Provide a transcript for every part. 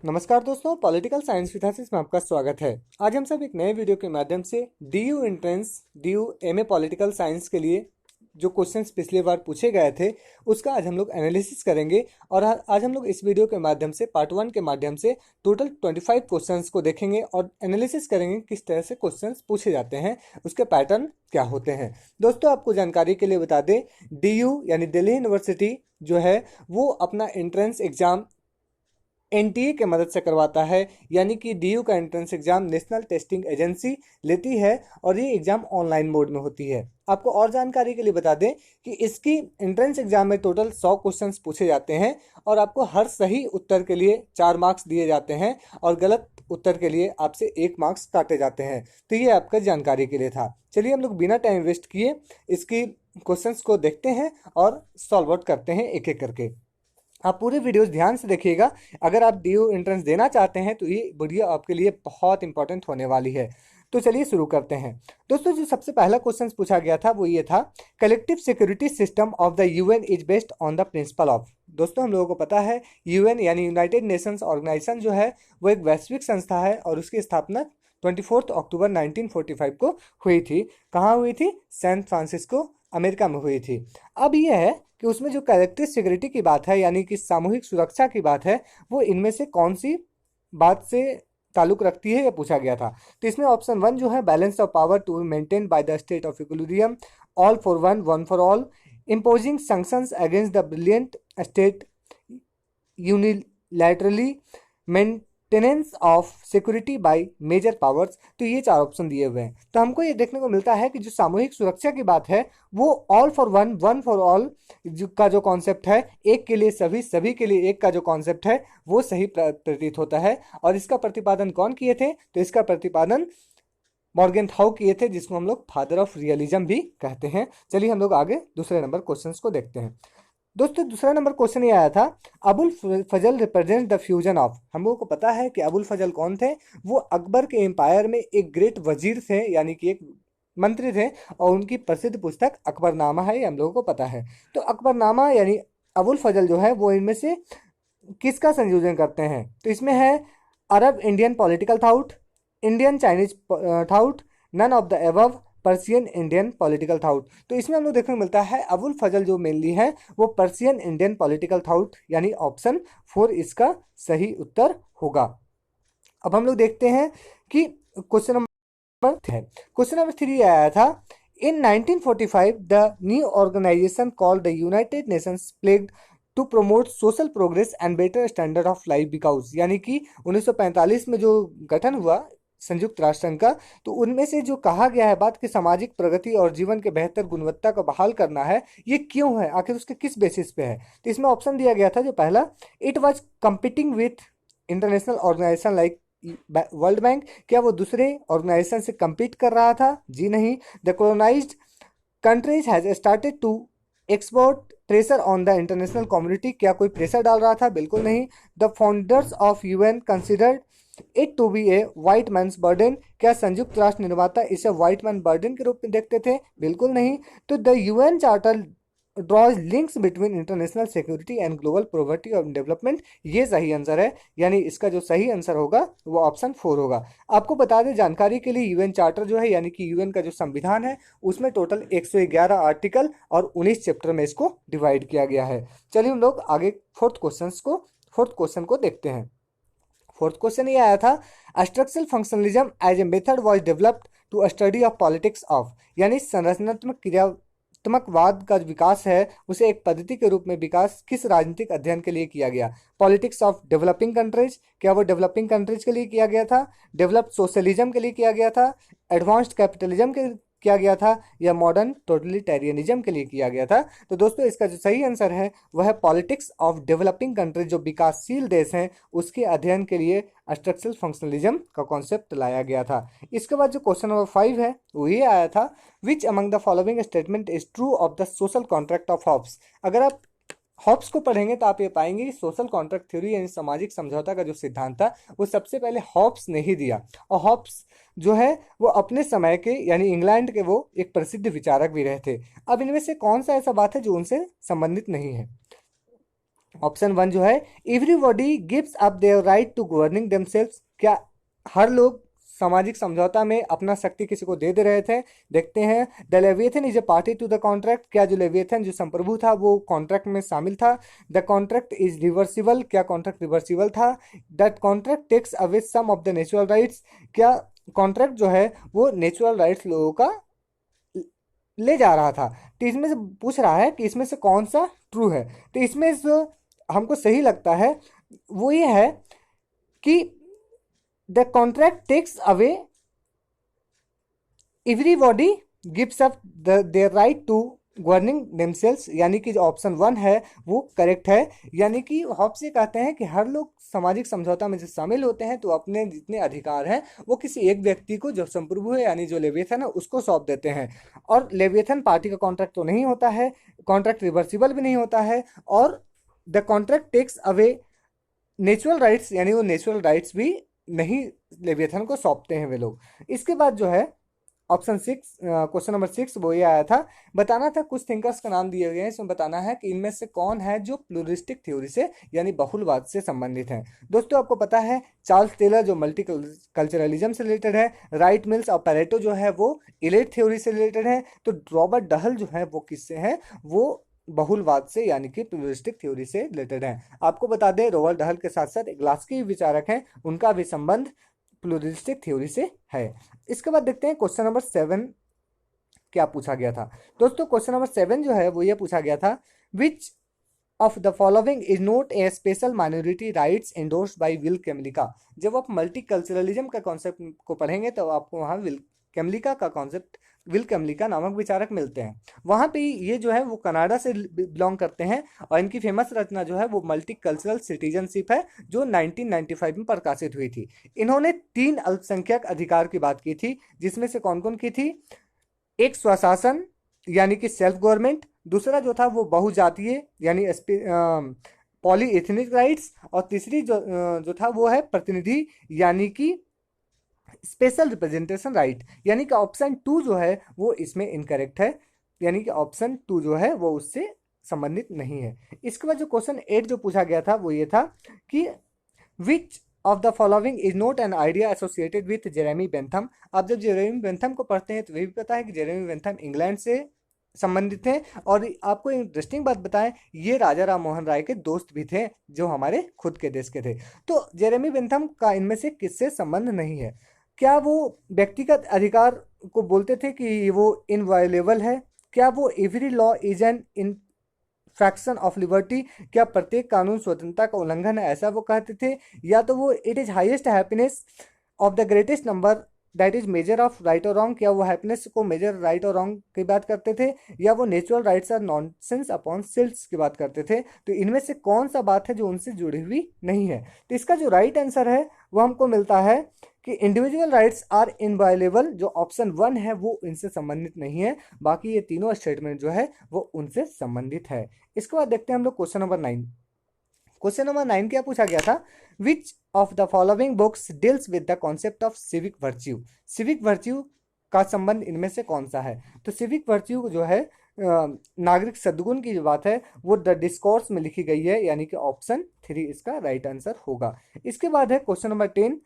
नमस्कार दोस्तों, political science विथासिस में आपका स्वागत है। आज हम सब एक नए वीडियो के माध्यम से DU entrance DU MA political science के लिए जो क्वेश्चंस पिछली बार पूछे गए थे उसका आज हम लोग एनालिसिस करेंगे। और आज हम लोग इस वीडियो के माध्यम से पार्ट 1 के माध्यम से टोटल 25 क्वेश्चंस को देखेंगे और एनालिसिस करेंगे किस तरह से क्वेश्चंस पूछे जाते हैं, उसके पैटर्न क्या होते हैं। दोस्तों, आपको जानकारी के लिए बता दें, डीयू यानी दिल्ली यूनिवर्सिटी जो है वो अपना एंट्रेंस एग्जाम एनटीए के मदद से करवाता है, यानी कि डीयू का entrance exam national testing agency लेती है और ये एग्जाम ऑनलाइन मोड में होती है। आपको और जानकारी के लिए बता दें कि इसकी एंट्रेंस एग्जाम में टोटल 100 क्वेश्चंस पूछे जाते हैं और आपको हर सही उत्तर के लिए 4 मार्क्स दिए जाते हैं और गलत उत्तर के लिए आपसे 1 मार्क्स काटे जाते हैं। तो ये आपका जानकारी के लिए था। चलिए हम लोग बिना टाइम वेस्ट किए इसकी क्वेश्चंस को देखते हैं और सॉल्व आउट करते हैं एक एक करके। आप पूरे वीडियोस ध्यान से देखिएगा। अगर आप डीयू एंट्रेंस देना चाहते हैं तो ये वीडियो आपके लिए बहुत इंपॉर्टेंट होने वाली है। तो चलिए शुरू करते हैं। दोस्तों, जो सबसे पहला क्वेश्चन पूछा गया था वो ये था, collective security system of the UN is based on the principle of. दोस्तों, हम लोगों को पता है यूएन यानी यूनाइटेड नेशंस ऑर्गेनाइजेशन जो है वो एक वैश्विक संस्था है और उसकी स्थापना 24 अक्टूबर 1945 को हुई थी। कहाँ हुई थी? सैन फ्रांसिस्को, अमेरिका में हुई थी। अब यह है कि उसमें जो कलेक्टिव सिक्योरिटी की बात है यानी कि सामूहिक सुरक्षा की बात है, वो इनमें से कौन सी बात से ताल्लुक रखती है, यह पूछा गया था। तो इसमें ऑप्शन 1 जो है, balance of power to be maintain by the state of equilibrium, all for one, one for all, imposing sanctions against the brilliant state unilaterally, maintenance of security by major powers. तो ये 4 option दिए हुए हैं। तो हमको ये देखने को मिलता है कि जो सामूहिक सुरक्षा की बात है वो all for one, one for all का जो कॉन्सेप्ट है, एक के लिए सभी, सभी के लिए एक का जो कॉन्सेप्ट है वो सही प्रतीत होता है। और इसका प्रतिपादन कौन किए थे? तो इसका प्रतिपादन मॉर्गेनथाउ किए थे, जिसको हम लोग फादर ऑफ रियलिज्म भी कहते हैं। चलिए हम लोग आगे दूसरे नंबर क्वेश्चंस को देखते हैं। दोस्तों, दूसरा नंबर क्वेश्चन ये आया था, अबुल फजल रिप्रेजेंट द फ्यूजन ऑफ। हम लोगों को पता है कि अबुल फजल कौन थे? वो अकबर के एम्पायर में एक ग्रेट वजीर थे, यानी कि एक मंत्री थे, और उनकी प्रसिद्ध पुस्तक अकबरनामा है, ये हम लोगों को पता है। तो अकबरनामा यानी अबुल फजल जो है वो इनमें से किसका संयोजन करते हैं? तो इसमें है Arab Indian political thought, Indian Chinese thought, none of the above, Persian Indian political thought. तो इसमें हम लोग देखने को मिलता है अबुल फजल जो मेनली है वो पर्सियन इंडियन पॉलिटिकल थाउट, यानी ऑप्शन 4 इसका सही उत्तर होगा। अब हम लोग देखते हैं कि क्वेश्चन नंबर 3 आया था, in 1945 the new organisation called the United Nations pledged to promote social progress and better standard of life because, यानी कि 1945 में जो गठन हुआ संयुक्त राष्ट्र संघ का, तो उनमें से जो कहा गया है बात कि सामाजिक प्रगति और जीवन के बेहतर गुणवत्ता को बहाल करना है, ये क्यों है, आखिर उसके किस बेसिस पे है? तो इसमें ऑप्शन दिया गया था, जो पहला, it was competing with international organisation like World Bank. क्या वो दूसरे ऑर्गेनाइजेशन से compete कर रहा था? जी नहीं। The colonized countries has started to export pressure on the international community. क्या कोई प्रेशर डाल रहा था? बिल्कुल नहीं। The founders of UN considered it to be a white man's burden. क्या संयुक्त राष्ट्र निर्माता इसे वाइट मैन बर्डन के रूप में देखते थे? बिल्कुल नहीं। तो the UN charter draws links between international security and global poverty और डेवलपमेंट। ये सही आंसर है, यानी इसका जो सही आंसर होगा वो ऑप्शन 4 होगा। आपको बता दें जानकारी के लिए, यूएन चार्टर जो है यानी कि यूएन का जो संविधान है उसमें टोटल 111 आर्टिकल और 19 चैप्टर में इसको डिवाइड किया गया है। चलिए हम लोग आगे फोर्थ क्वेश्चन को देखते हैं। फोर्थ क्वेश्चन ये आया था, structural functionalism as a method was developed to study of politics of, यानी संरचनात्मक क्रियात्मकवाद का विकास है उसे एक पद्धति के रूप में विकास किस राजनीतिक अध्ययन के लिए किया गया? Politics of developing countries. क्या वो डेवलपिंग कंट्रीज के लिए किया गया था? डेवलप्ड सोशलिज्म के लिए किया गया था? एडवांस्ड कैपिटलिज्म के किया गया था? या मॉडर्न टोटलिटेरियनिज्म के लिए किया गया था? तो दोस्तों, इसका जो सही आंसर है वह है पॉलिटिक्स ऑफ डेवलपिंग कंट्रीज, जो विकासशील देश हैं उसके अध्ययन के लिए स्ट्रक्चरल फंक्शनलिज्म का कॉन्सेप्ट लाया गया था। इसके बाद जो क्वेश्चन नंबर 5 है वो ये आया था, which among the following statement is true of the social contract of Hobbes. अगर आप हॉब्स को पढ़ेंगे तो आप ये पाएंगे कि सोशल कॉन्ट्रैक्ट थ्योरी यानी सामाजिक समझौता का जो सिद्धांत था वो सबसे पहले हॉब्स ने ही दिया। और हॉब्स जो है वो अपने समय के यानी इंग्लैंड के वो एक प्रसिद्ध विचारक भी रहे थे। अब इनमें से कौन सा ऐसा बात है जो उनसे संबंधित नहीं है? ऑप्शन वन जो है, everybody gives up their right to governing themselves, क्या हर लोग सामाजिक समझौता में अपना शक्ति किसी को दे रहे थे? देखते हैं। The Leviathan is a party to the contract, क्या जो लेविएथन जो संप्रभु था वो कॉन्ट्रैक्ट में शामिल था? द कॉन्ट्रैक्ट इज रिवर्सिबल, क्या कॉन्ट्रैक्ट रिवर्सिबल था? The contract takes away some of the natural rights, क्या कॉन्ट्रैक्ट जो है वो नेचुरल राइट्स लोगों का ले जा रहा था? तो इसमें से पूछ रहा है कि इसमें से कौन सा ट्रू है। तो इसमें जो हमको सही लगता है वो ये है कि the contract takes away everybody gives up their right to governing themselves, यानी कि जो ऑप्शन वन है वो करेक्ट है। यानी कि हॉब्स ये कहते हैं कि हर लोग सामाजिक समझौता में जब शामिल होते हैं तो अपने जितने अधिकार हैं वो किसी एक व्यक्ति को, जो संप्रभु है यानी जो लेविएथन है, उसको सौंप देते हैं। और लेविएथन पार्टी का कॉन्ट्रैक्ट तो नहीं होता है, कॉन्ट्रैक्ट रिवर्सिबल भी नहीं होता है, और the contract takes away natural rights, यानी वो नेचुरल राइट्स भी नहीं लेविएथन को सौंपते हैं वे लोग। इसके बाद जो है option six, question number six, वो ये आया था, बताना था कुछ थिंकर्स का नाम दिए गए हैं, इसमें बताना है कि इनमें से कौन है जो प्लूरिस्टिक थ्योरी से यानी बहुलवाद से संबंधित है। दोस्तों आपको पता है चार्ल्स टेलर जो मल्टी कल्चरलिज्म से रिलेटेड है, राइट मिल्स और पैरेटो जो है वो इलेट थ्योरी से रिलेटेड है, तो रॉबर्ट डहल जो है वो किससे है? वो बहुलवाद से यानी कि प्लूरिस्टिक थ्योरी से रिलेटेड है। आपको बता दें रॉबर्ट डहल के साथ साथ ग्लास्की विचारक हैं, उनका भी संबंध प्लूरिस्टिक थ्योरी से है। इसके बाद देखते हैं क्वेश्चन नंबर 7 क्या पूछा गया था। दोस्तों क्वेश्चन नंबर 7 जो है वो ये पूछा गया था, which of the following is not a special minority rights endorsed by Will Kymlicka. जब आप मल्टीकल्चरलिज्म का कॉन्सेप्ट को पढ़ेंगे तो आपको वहाँ विल कैमलिका का कॉन्सेप्ट, विल कैमलिका नामक विचारक मिलते हैं। वहाँ पे ये जो है वो कनाडा से बिलोंग करते हैं और इनकी फेमस रचना जो है वो मल्टीकल्चरल सिटीजनशिप है, जो 1995 में प्रकाशित हुई थी। इन्होंने 3 अल्पसंख्यक अधिकार की बात की थी, जिसमें से कौन कौन की थी? एक स्वशासन यानी कि सेल्फ गवर्नमेंट, दूसरा जो था वो बहुजातीय यानी पॉली एथनिक राइट्स, और तीसरी जो था वो है प्रतिनिधि यानी कि स्पेशल रिप्रेजेंटेशन राइट। यानी कि ऑप्शन टू जो है वो इसमें इनकरेक्ट है, यानी कि ऑप्शन टू जो है वो उससे संबंधित नहीं है। इसके बाद जो क्वेश्चन 8 जो पूछा गया था वो ये था कि विच of the following is not an idea associated with Jeremy Bentham. आप जब जेरेमी बेंथम को पढ़ते हैं तो ये भी पता है कि जेरेमी बेंथम इंग्लैंड से संबंधित थे, और आपको इंटरेस्टिंग बात बताएं, ये राजा राम मोहन राय के दोस्त भी थे जो हमारे खुद के देश के थे। तो जेरेमी बेंथम का इनमें से किससे संबंध नहीं है? क्या वो व्यक्तिगत अधिकार को बोलते थे कि वो इनवायलेबल है? क्या वो every law is an infraction of liberty, क्या प्रत्येक कानून स्वतंत्रता का उल्लंघन है, ऐसा वो कहते थे? या तो वो it is highest happiness of the greatest number that is measure of right और रॉन्ग, क्या वो हैप्पीनेस को मेजर राइट और रॉन्ग की बात करते थे? या वो natural rights are nonsense upon stilts की बात करते थे? तो इनमें से कौन सा बात है जो उनसे जुड़ी हुई नहीं है? तो इसका जो राइट आंसर है वो हमको मिलता है कि इंडिविजुअल राइट्स आर इनवायलेबल, जो ऑप्शन 1 है वो इनसे संबंधित नहीं है, बाकी ये तीनों स्टेटमेंट जो है वो उनसे संबंधित है। इसके बाद देखते हैं हम लोग क्वेश्चन नंबर 9। क्वेश्चन नंबर 9 क्या पूछा गया था? Which of the following books deals with the concept of civic virtue. Civic virtue का संबंध इनमें से कौन सा है? तो सिविक वर्च्यू जो है नागरिक सद्गुण की जो बात है वो द डिस्कोर्स में लिखी गई है, यानी कि ऑप्शन 3 इसका राइट आंसर होगा। इसके बाद है question number 10,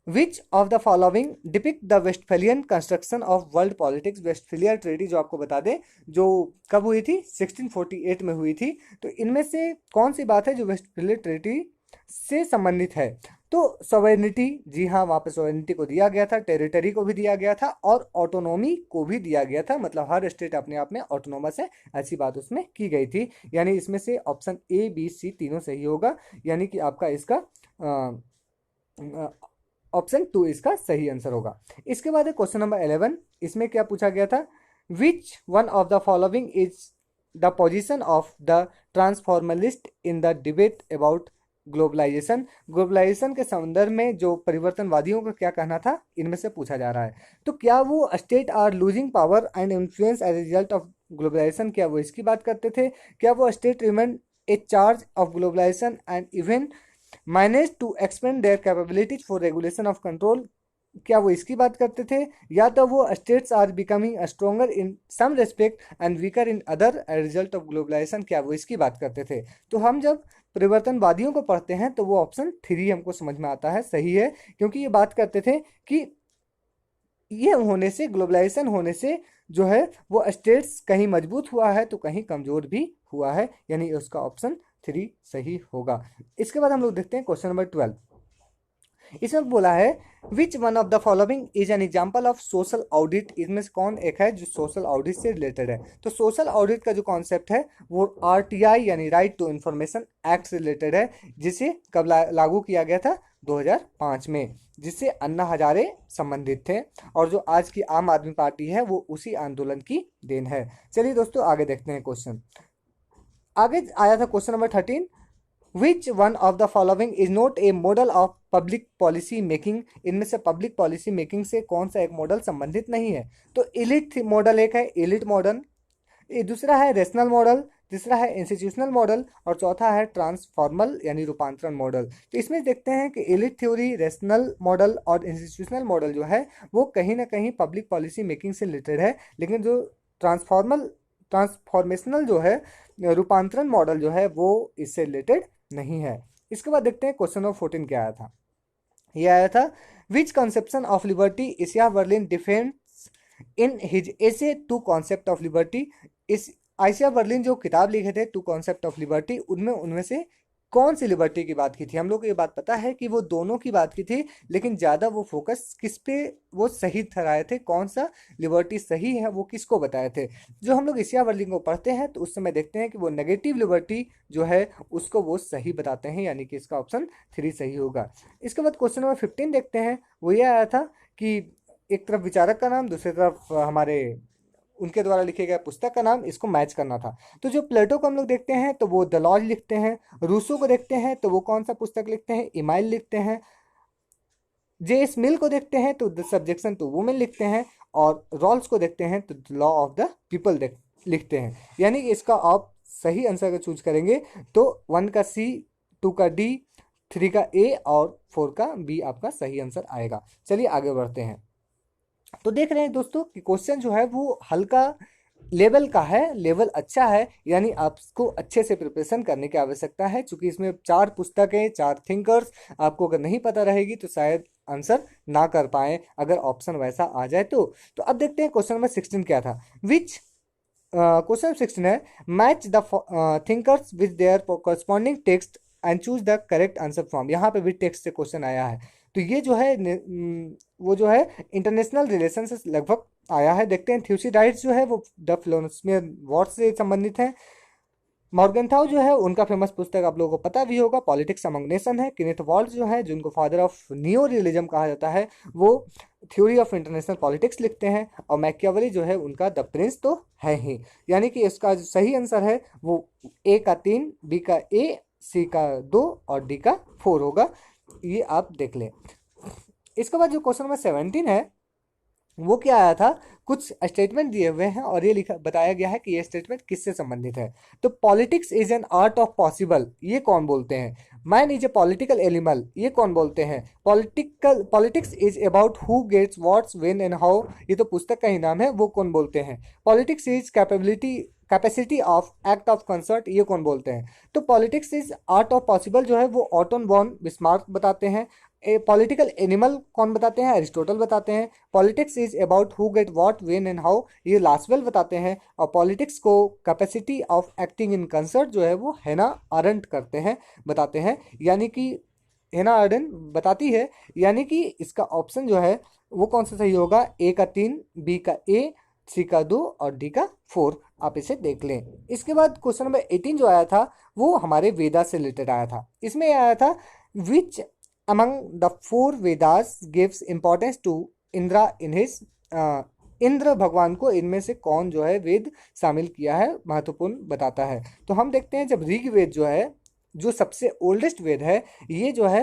which of the following depict the Westphalian construction of world politics. Westphalia treaty जो आपको बता दें जो कब हुई थी? 1648 में हुई थी। तो इनमें से कौन सी बात है जो वेस्टफेलिया ट्रीटी से संबंधित है? तो सॉवरेनिटी, जी हाँ, वहाँ पे सॉवरेनिटी को दिया गया था, टेरिटरी को भी दिया गया था और ऑटोनॉमी को भी दिया गया था, मतलब हर स्टेट अपने आप में ऑटोनोमस है, ऐसी बात उसमें की गई थी। यानी इसमें से ऑप्शन ए बी सी तीनों सही होगा, यानी कि आपका इसका ऑप्शन 2 इसका सही आंसर होगा। इसके बाद है क्वेश्चन नंबर 11। इसमें क्या पूछा गया था? Which one of the following is the position of the transformationalist in the debate about globalization. Globalization के संदर्भ में जो परिवर्तनवादियों का क्या कहना था, इनमें से पूछा जा रहा है। तो क्या वो state are losing power and influence as a result of globalisation, क्या वो इसकी बात करते थे? क्या वो state remain a charge of globalisation and even managed to expand their capabilities for regulation of control, क्या वो इसकी बात करते थे, या तो वो states are becoming stronger in some respect and weaker in other result of globalisation, क्या वो इसकी बात करते थे। तो हम जब परिवर्तनवादियों को पढ़ते हैं तो वो ऑप्शन 3 हमको समझ में आता है, सही है, क्योंकि ये बात करते थे कि ये होने से, ग्लोबलाइजेशन होने से जो है वो स्टेट्स कहीं मजबूत हुआ है तो कहीं कमजोर भी हुआ है, यानी उसका ऑप्शन 3 सही होगा। इसके बाद हम लोग देखते हैं क्वेश्चन नंबर 12। इसमें बोला है विच one of the following is an example of social audit, इसमें से कौन एक है जो सोशल ऑडिट से रिलेटेड है। तो सोशल ऑडिट का जो कॉन्सेप्ट है वो आरटीआई यानी राइट टू इंफॉर्मेशन एक्ट से रिलेटेड है, जिसे कब लागू किया गया था, 2005 में, जिससे अन्ना हजारे संबंधित थे, और जो आज की आम आदमी पार्टी है वो उसी आंदोलन की देन है। चलिए दोस्तों आगे देखते हैं क्वेश्चन। आगे आया था question number 13, which one of the following is not A model of public policy making, इनमें से पब्लिक पॉलिसी मेकिंग से कौन सा एक मॉडल संबंधित नहीं है। तो इलिट मॉडल एक है, इलिट मॉडल, दूसरा है रेशनल मॉडल, तीसरा है इंस्टीट्यूशनल मॉडल, और चौथा है ट्रांसफॉर्मल यानी रूपांतरण मॉडल। तो इसमें देखते हैं कि इलिट थ्योरी, रेशनल मॉडल और इंस्टीट्यूशनल मॉडल जो है वो कहीं ना कहीं पब्लिक पॉलिसी मेकिंग से रिलेटेड है, लेकिन जो ट्रांसफॉर्मेशनल जो है, रूपांतरण मॉडल जो है वो इससे रिलेटेड नहीं है। इसके बाद देखते हैं क्वेश्चन नंबर 14 क्या आया था। ये आया था which conception of liberty Isaiah Berlin defends in his essay two concept of liberty. इस आइसिया बर्लिन जो किताब लिखे थे टू कॉन्सेप्ट ऑफ लिबर्टी, उनमें से कौन सी लिबर्टी की बात की थी। हम लोग को ये बात पता है कि वो दोनों की बात की थी, लेकिन ज़्यादा वो फोकस किस पे वो सही ठहराए थे, कौन सा लिबर्टी सही है वो किसको बताए थे। जो हम लोग एशिया बर्लिन को पढ़ते हैं तो उस समय देखते हैं कि वो नेगेटिव लिबर्टी जो है उसको वो सही बताते हैं, यानी कि इसका ऑप्शन 3 सही होगा। इसके बाद क्वेश्चन नंबर 15 देखते हैं। वो ये आया था कि एक तरफ विचारक का नाम, दूसरी तरफ हमारे उनके द्वारा लिखे गए पुस्तक का नाम, इसको मैच करना था। तो जो प्लेटो को हम लोग देखते हैं तो वो द लॉज लिखते हैं, रूसो को देखते हैं तो वो कौन सा पुस्तक लिखते हैं, इमाइल लिखते हैं, जे एस मिल को देखते हैं तो द सब्जेक्शन टू वुमेन लिखते हैं, और रॉल्स को देखते हैं तो लॉ ऑफ द पीपल लिखते हैं। यानी कि इसका आप सही आंसर अगर चूज करेंगे तो 1 का सी, 2 का डी, 3 का ए और 4 का बी आपका सही आंसर आएगा। चलिए आगे बढ़ते हैं। तो देख रहे हैं दोस्तों कि क्वेश्चन जो है वो हल्का लेवल का है, लेवल अच्छा है, यानी आपको अच्छे से प्रिपरेशन करने की आवश्यकता है, क्योंकि इसमें 4 पुस्तकें, 4 थिंकर्स, आपको अगर नहीं पता रहेगी तो शायद आंसर ना कर पाए अगर ऑप्शन वैसा आ जाए तो अब देखते हैं क्वेश्चन नंबर 16 क्या था। विच क्वेश्चन 16 है match the thinkers with their corresponding text and choose the correct answer from. यहाँ पे विद टेक्स्ट से क्वेश्चन आया है, तो ये जो है वो जो है इंटरनेशनल रिलेशन से लगभग आया है। देखते हैं थ्यूसिडाइड्स जो है वो द फ्लोरेंसियन वॉर से संबंधित है। मॉर्गेनथाउ जो है उनका फेमस पुस्तक आप लोगों को पता भी होगा, पॉलिटिक्स अमंग नेशन है। केनेथ वॉल्स जो है जिनको फादर ऑफ नियो रियलिज्म कहा जाता है, वो थ्योरी ऑफ इंटरनेशनल पॉलिटिक्स लिखते हैं। और मैकियावेली जो है उनका द प्रिंस तो है ही, यानी कि इसका जो सही आंसर है वो ए का 3, बी का ए, सी का 2 और डी का 4 होगा। ये आप देख लें। इसके बाद जो क्वेश्चन नंबर 17 है वो क्या आया था, कुछ स्टेटमेंट दिए हुए हैं और ये लिखा बताया गया है कि ये स्टेटमेंट किससे संबंधित है। तो politics is an art of possible, ये कौन बोलते हैं। Man is a political animal, ये कौन बोलते हैं। Politics is about who gets what's when and how, ये तो पुस्तक का ही नाम है, वो कौन बोलते हैं। Politics is capacity of act of concert, ये कौन बोलते हैं। तो politics is art of possible जो है वो ऑटन वॉन बिस्मार्क बताते हैं। ए पॉलिटिकल एनिमल कौन बताते हैं, एरिस्टोटल बताते हैं। Politics is about who get what when and how, ये लास्वेल बताते हैं। और पॉलिटिक्स को capacity of acting in concert जो है वो हेना आरेंट करते हैं, बताते हैं, यानी कि हेना आरेंट बताती है। यानी कि इसका ऑप्शन जो है वो कौन सा सही होगा, ए का 3, बी का ए, सी का 2 और डी का 4। आप इसे देख लें। इसके बाद क्वेश्चन नंबर 18 जो आया था वो हमारे वेदा से रिलेटेड आया था। इसमें आया था विच among the 4 Vedas gives importance to Indra in his Indra भगवान को इनमें से कौन जो है वेद शामिल किया है, महत्वपूर्ण बताता है। तो हम देखते हैं जब ऋग्वेद जो है जो सबसे ओल्डेस्ट वेद है, ये जो है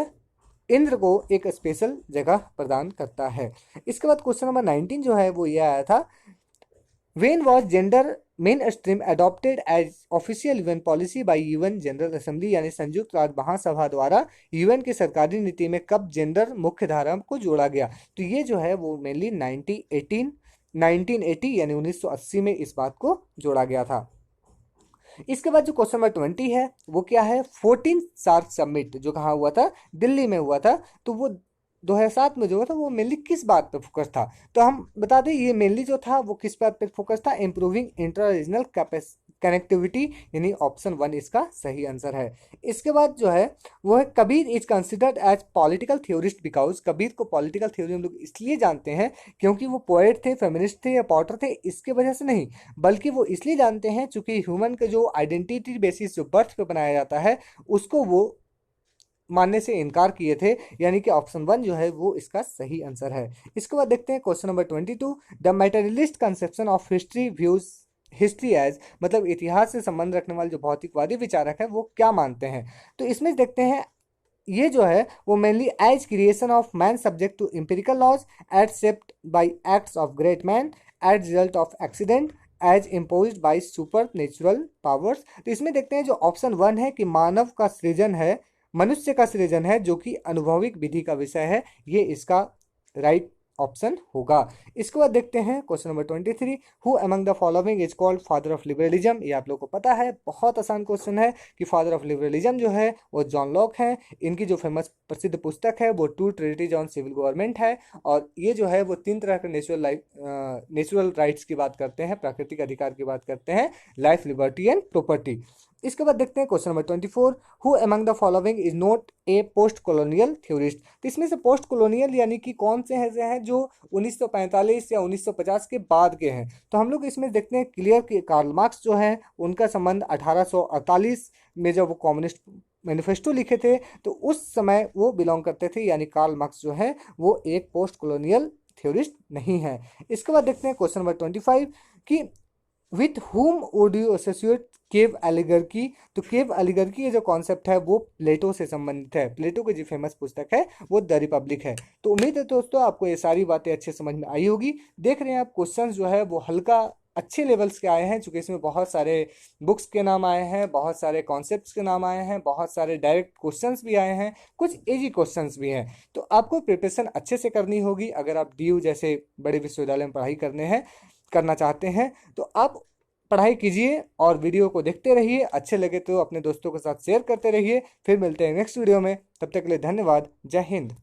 इंद्र को एक स्पेशल जगह प्रदान करता है। इसके बाद क्वेश्चन नंबर 19 जो है वो ये आया था When was gender mainstream adopted as official UN policy by UN General Assembly, यानी संयुक्त राष्ट्र महासभा द्वारा यूएन की सरकारी नीति में कब जेंडर मुख्य धारा को जोड़ा गया? तो ये जो है वो मेनली 1980 यानी 1980 में इस बात को जोड़ा गया था। इसके बाद जो क्वेश्चन नंबर 20 है वो क्या है? 14 सार्क समिट जो कहाँ हुआ था? दिल्ली में हुआ था। तो वो 2007 में जो हुआ था वो मेनली किस बात पे फोकस था? तो हम बता दें ये मेनली जो था वो किस बात पे फोकस था? इम्प्रूविंग इंटर रीजनल कनेक्टिविटी, यानी ऑप्शन 1 इसका सही आंसर है। इसके बाद जो है वो है Kabir is considered as political theorist because, Kabir को पॉलिटिकल थ्योरी हम लोग इसलिए जानते हैं क्योंकि वो पोएट थे, फेमिनिस्ट थे या पॉटर थे, इसके वजह से नहीं, बल्कि वो इसलिए जानते हैं चूंकि ह्यूमन के जो आइडेंटिटी बेसिस जो बर्थ पे बनाया जाता है उसको वो मानने से इनकार किए थे, यानी कि ऑप्शन 1 जो है वो इसका सही आंसर है। इसके बाद देखते हैं question number 22, the materialist conception of history views history as, मतलब इतिहास से संबंध रखने वाले जो भौतिकवादी विचारक है वो क्या मानते हैं? तो इसमें देखते हैं ये जो है वो mainly as creation of man subject to empirical laws as shaped by acts of great man as result of accident as imposed by super natural powers. तो इसमें देखते हैं जो ऑप्शन 1 है कि मानव का सृजन है, मनुष्य का सृजन है जो कि अनुभविक विधि का विषय है, ये इसका राइट ऑप्शन होगा। इसके बाद देखते हैं question number 23, who among the following is called father of liberalism. ये आप लोग को पता है, बहुत आसान क्वेश्चन है कि फादर ऑफ लिबरलिज्म जो है वो जॉन लॉक हैं। इनकी जो फेमस प्रसिद्ध पुस्तक है वो टू ट्रिनिटीज ऑन सिविल गवर्नमेंट है, और ये जो है वो 3 तरह के नेचुरल राइट्स की बात करते हैं, प्राकृतिक अधिकार की बात करते हैं, लाइफ, लिबर्टी एंड प्रॉपर्टी। इसके बाद देखते हैं question number 24, who among the following is not A post colonial theorist. तो इसमें से पोस्ट कॉलोनियल यानी कि कौन से ऐसे हैं जो 1945 या 1950 के बाद के हैं? तो हम लोग इसमें देखते हैं क्लियर कि कार्ल मार्क्स जो है उनका संबंध 1848 में जब वो कम्युनिस्ट मैनिफेस्टो लिखे थे तो उस समय वो बिलोंग करते थे, यानी कार्ल मार्क्स जो है वो एक पोस्ट कॉलोनियल थ्योरिस्ट नहीं है। इसके बाद देखते हैं क्वेश्चन नंबर 25 कि with whom would you associate cave oligarchy. तो केव एलिगर्की ये जो कॉन्सेप्ट है वो प्लेटो से संबंधित है, प्लेटो की जो फेमस पुस्तक है वो द रिपब्लिक है। तो उम्मीद है दोस्तों आपको ये सारी बातें अच्छे समझ में आई होगी। देख रहे हैं आप क्वेश्चंस जो है वो हल्का अच्छे लेवल्स के आए हैं, चूंकि इसमें बहुत सारे बुक्स के नाम आए हैं, बहुत सारे कॉन्सेप्ट्स के नाम आए हैं, बहुत सारे डायरेक्ट क्वेश्चंस भी आए हैं, कुछ इजी क्वेश्चंस भी हैं। तो आपको प्रिपरेशन अच्छे से करनी होगी अगर आप डीयू जैसे बड़े विश्वविद्यालय में पढ़ाई करना चाहते हैं। तो आप पढ़ाई कीजिए और वीडियो को देखते रहिए, अच्छे लगे तो अपने दोस्तों के साथ शेयर करते रहिए। फिर मिलते हैं नेक्स्ट वीडियो में, तब तक के लिए धन्यवाद। जय हिंद।